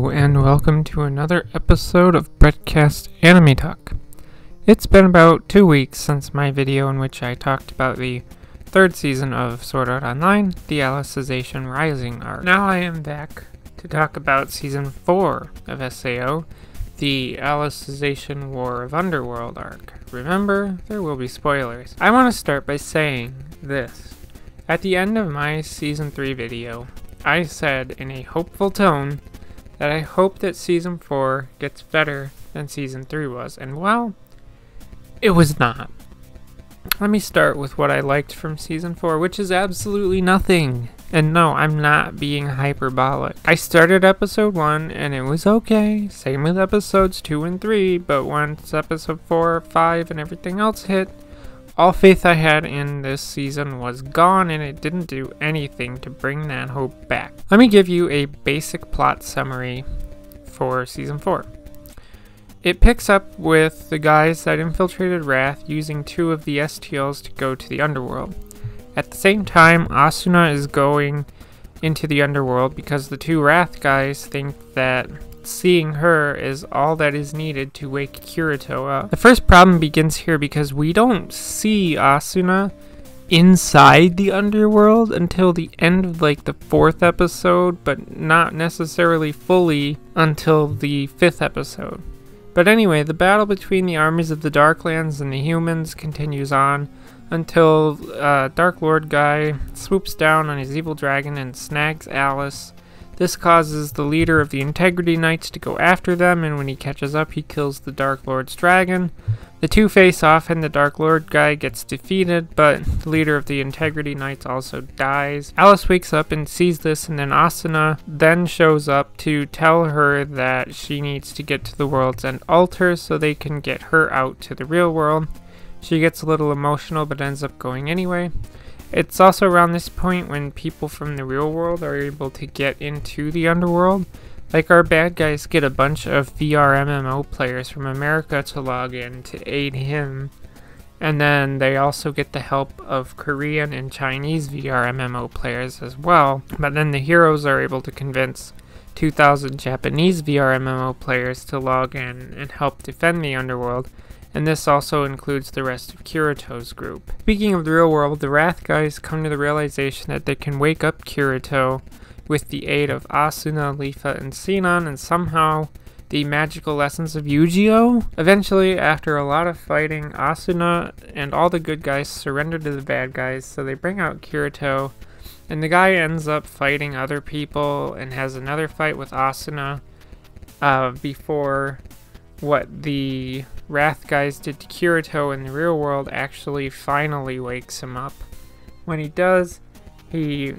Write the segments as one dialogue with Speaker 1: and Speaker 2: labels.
Speaker 1: Hello, and welcome to another episode of Brettcast Anime Talk. It's been about 2 weeks since my video in which I talked about the third season of Sword Art Online, the Alicization Rising arc. Now I am back to talk about Season 4 of SAO, the Alicization-War of Underworld arc. Remember, there will be spoilers. I want to start by saying this. At the end of my Season 3 video, I said in a hopeful tone that I hope that Season 4 gets better than Season 3 was, and well, it was not. Let me start with what I liked from Season 4, which is absolutely nothing. And no, I'm not being hyperbolic. I started Episode 1 and it was okay, same with Episodes 2 and 3, but once Episode 4, 5, and everything else hit, all faith I had in this season was gone, and it didn't do anything to bring that hope back. Let me give you a basic plot summary for Season 4. It picks up with the guys that infiltrated Wrath using 2 of the STLs to go to the Underworld. At the same time, Asuna is going into the Underworld because the 2 Wrath guys think that seeing her is all that is needed to wake Kirito up. The first problem begins here because we don't see Asuna inside the Underworld until the end of like the 4th episode, but not necessarily fully until the 5th episode. But anyway, the battle between the armies of the Darklands and the humans continues on until Dark Lord guy swoops down on his evil dragon and snags Alice. This causes the leader of the Integrity Knights to go after them, and when he catches up, he kills the Dark Lord's dragon. The 2 face off, and the Dark Lord guy gets defeated, but the leader of the Integrity Knights also dies. Alice wakes up and sees this, and then Asuna then shows up to tell her that she needs to get to the World's End altar so they can get her out to the real world. She gets a little emotional, but ends up going anyway. It's also around this point when people from the real world are able to get into the Underworld. Like our bad guys get a bunch of VR MMO players from America to log in to aid him. And then they also get the help of Korean and Chinese VR MMO players as well. But then the heroes are able to convince 2,000 Japanese VR MMO players to log in and help defend the Underworld. And this also includes the rest of Kirito's group. Speaking of the real world, the Wrath guys come to the realization that they can wake up Kirito with the aid of Asuna, Leafa, and Sinon, and somehow the magical lessons of Yu-Gi-Oh! Eventually, after a lot of fighting, Asuna and all the good guys surrender to the bad guys, so they bring out Kirito, and the guy ends up fighting other people and has another fight with Asuna before what the Wrath guys did to Kirito in the real world actually finally wakes him up. When he does, he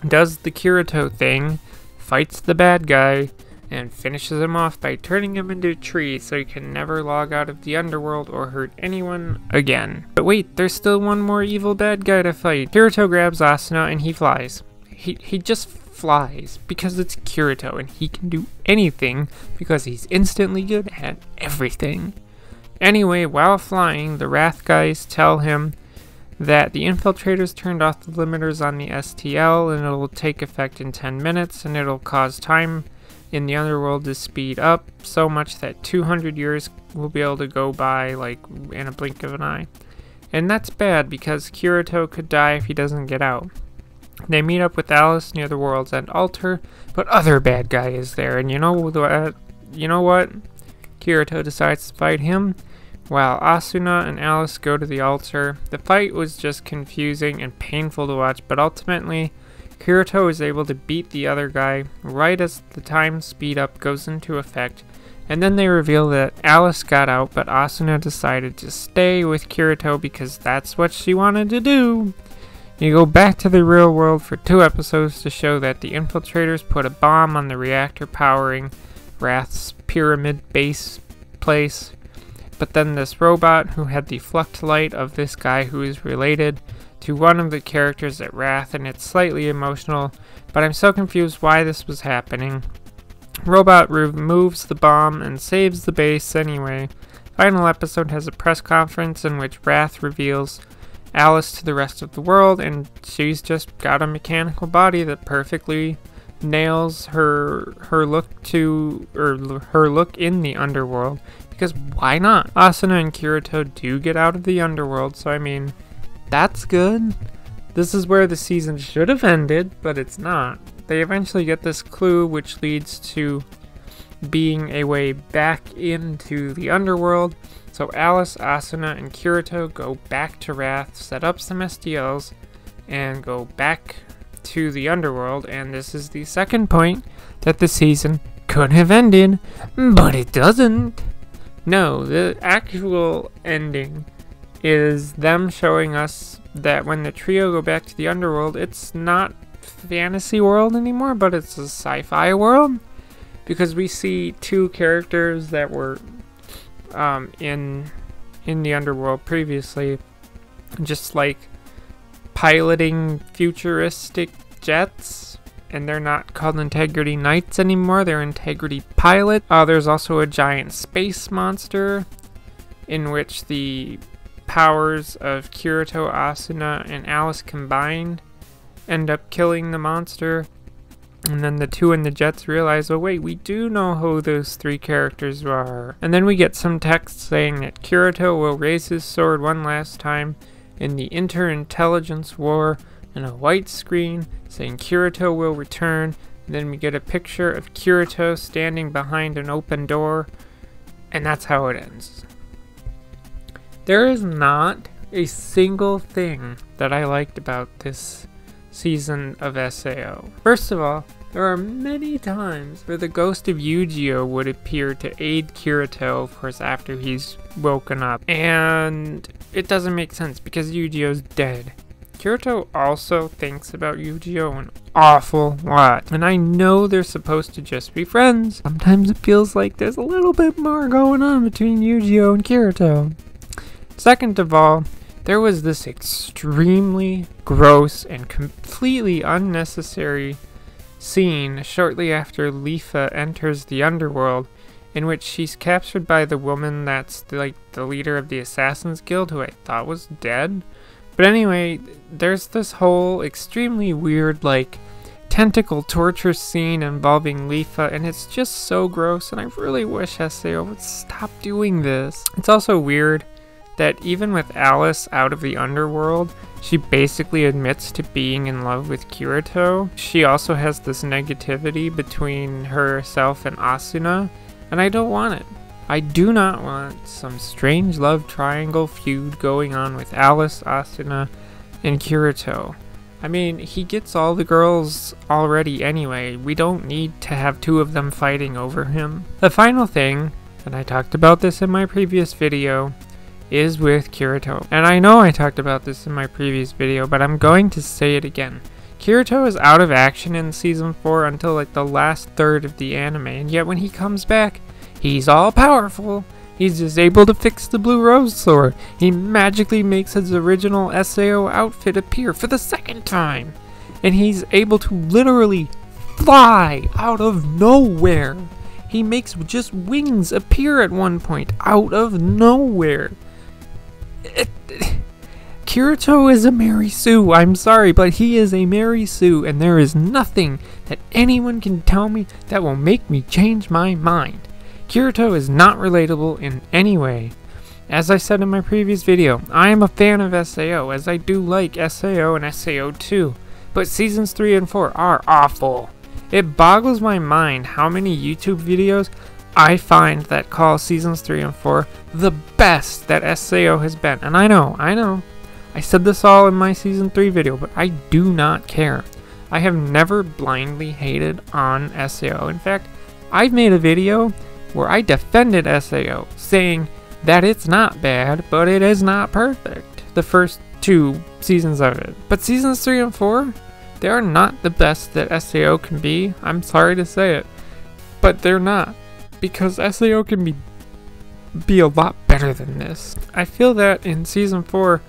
Speaker 1: does the Kirito thing, fights the bad guy, and finishes him off by turning him into a tree so he can never log out of the Underworld or hurt anyone again. But wait, there's still one more evil bad guy to fight. Kirito grabs Asuna and he flies. He just flies because it's Kirito and he can do anything because he's instantly good at everything. Anyway, while flying, the Wrath guys tell him that the infiltrators turned off the limiters on the STL and it'll take effect in 10 minutes and it'll cause time in the Underworld to speed up so much that 200 years will be able to go by like in a blink of an eye. And that's bad because Kirito could die if he doesn't get out. They meet up with Alice near the World's End altar, but other bad guy is there, and you know what? Kirito decides to fight him, while Asuna and Alice go to the altar. The fight was just confusing and painful to watch, but ultimately, Kirito is able to beat the other guy right as the time speed up goes into effect, and then they reveal that Alice got out, but Asuna decided to stay with Kirito because that's what she wanted to do. You go back to the real world for 2 episodes to show that the infiltrators put a bomb on the reactor powering Wrath's pyramid base place, but then this robot who had the fluct light of this guy who is related to one of the characters at Wrath, and it's slightly emotional, but I'm so confused why this was happening. Robot removes the bomb and saves the base anyway. Final episode has a press conference in which Wrath reveals Alice to the rest of the world, and she's just got a mechanical body that perfectly nails her look her look in the underworld, because why not? Asuna and Kirito do get out of the underworld, so I mean, that's good. This is where the season should have ended, but it's not. They eventually get this clue, which leads to being a way back into the underworld. So Alice, Asuna, and Kirito go back to Wrath, set up some STLs, and go back to the underworld. And this is the second point that the season could have ended, but it doesn't. No, the actual ending is them showing us that when the trio go back to the underworld, it's not fantasy world anymore, but it's a sci-fi world, because we see two characters that were in the underworld previously, just like piloting futuristic jets, and they're not called Integrity Knights anymore, they're Integrity Pilot. There's also a giant space monster in which the powers of Kirito, Asuna, and Alice combined end up killing the monster. And then the two in the jets realize, oh wait, we do know who those three characters are. And then we get some text saying that Kirito will raise his sword one last time in the Inter-Intelligence War, and a white screen saying Kirito will return. And then we get a picture of Kirito standing behind an open door, and that's how it ends. There is not a single thing that I liked about this season of SAO. First of all, there are many times where the ghost of Yu-Gi-Oh would appear to aid Kirito, of course, after he's woken up. And it doesn't make sense because Yu-Gi-Oh's dead. Kirito also thinks about Yu-Gi-Oh an awful lot. And I know they're supposed to just be friends. Sometimes it feels like there's a little bit more going on between Yu-Gi-Oh and Kirito. Second of all, there was this extremely gross and completely unnecessary scene shortly after Leafa enters the underworld, in which she's captured by the woman that's like the leader of the Assassin's Guild, who I thought was dead. But anyway, there's this whole extremely weird like tentacle torture scene involving Leafa, and it's just so gross, and I really wish SAO would stop doing this. It's also weird that even with Alice out of the underworld, she basically admits to being in love with Kirito. She also has this negativity between herself and Asuna, and I don't want it. I do not want some strange love triangle feud going on with Alice, Asuna, and Kirito. I mean, he gets all the girls already anyway. We don't need to have two of them fighting over him. The final thing, and I talked about this in my previous video, is with Kirito. And I know I talked about this in my previous video, but I'm going to say it again. Kirito is out of action in Season 4 until like the last third of the anime, and yet when he comes back, he's all powerful. He's just able to fix the Blue Rose Sword. He magically makes his original SAO outfit appear for the second time. And he's able to literally fly out of nowhere. He makes just wings appear at one point out of nowhere. Kirito is a Mary Sue, I'm sorry, but he is a Mary Sue, and there is nothing that anyone can tell me that will make me change my mind. Kirito is not relatable in any way. As I said in my previous video, I am a fan of SAO, as I do like SAO and SAO 2, but Seasons 3 and 4 are awful. It boggles my mind how many YouTube videos I find that call Seasons 3 and 4 the best that SAO has been. And I know, I said this all in my Season 3 video, but I do not care. I have never blindly hated on SAO. In fact, I've made a video where I defended SAO, saying that it's not bad, but it is not perfect. The first two seasons of it. But Seasons 3 and 4, they are not the best that SAO can be. I'm sorry to say it, but they're not. Because SAO can be a lot better than this. I feel that in Season 4,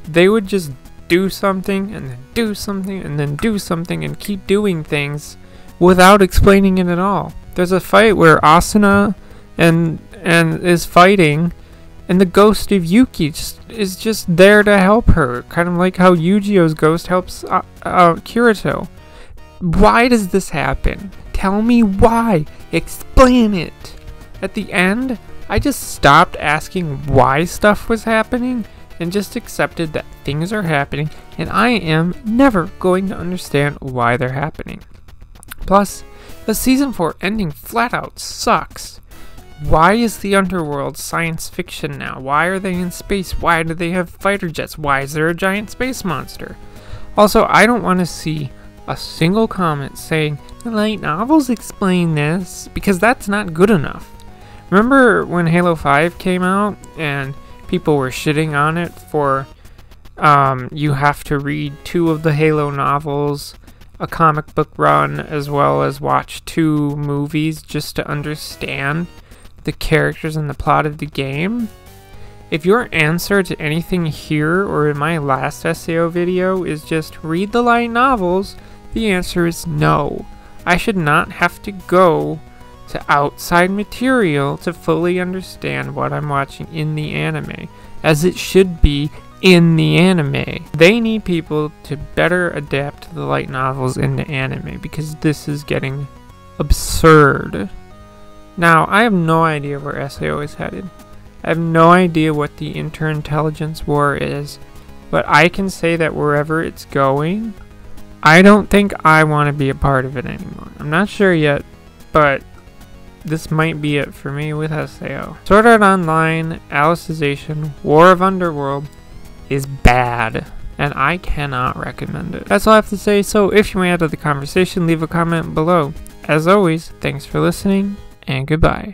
Speaker 1: they would just do something, and then do something, and then do something, and keep doing things without explaining it at all. There's a fight where Asuna and is fighting, and the ghost of Yuki is just there to help her. Kind of like how Yu-Gi-Oh's ghost helps Kirito. why does this happen? Tell me why. Explain it. At the end, I just stopped asking why stuff was happening and just accepted that things are happening and I am never going to understand why they're happening. Plus, the season 4 ending flat out sucks. Why is the underworld science fiction now? Why are they in space? Why do they have fighter jets? Why is there a giant space monster? Also, I don't want to see a single comment saying, the light novels explain this, because that's not good enough. Remember when Halo 5 came out and people were shitting on it for you have to read 2 of the Halo novels, a comic book run, as well as watch 2 movies just to understand the characters and the plot of the game? If your answer to anything here or in my last SAO video is just read the light novels, the answer is no. I should not have to go to outside material to fully understand what I'm watching in the anime, as it should be in the anime. They need people to better adapt the light novels into anime, because this is getting absurd. Now, I have no idea where SAO is headed. I have no idea what the Interintelligence War is, but I can say that wherever it's going, I don't think I want to be a part of it anymore. I'm not sure yet, but this might be it for me with SAO. Sword Art Online, Alicization-War of Underworld is bad, and I cannot recommend it. That's all I have to say, so if you want to add to the conversation, leave a comment below. As always, thanks for listening, and goodbye.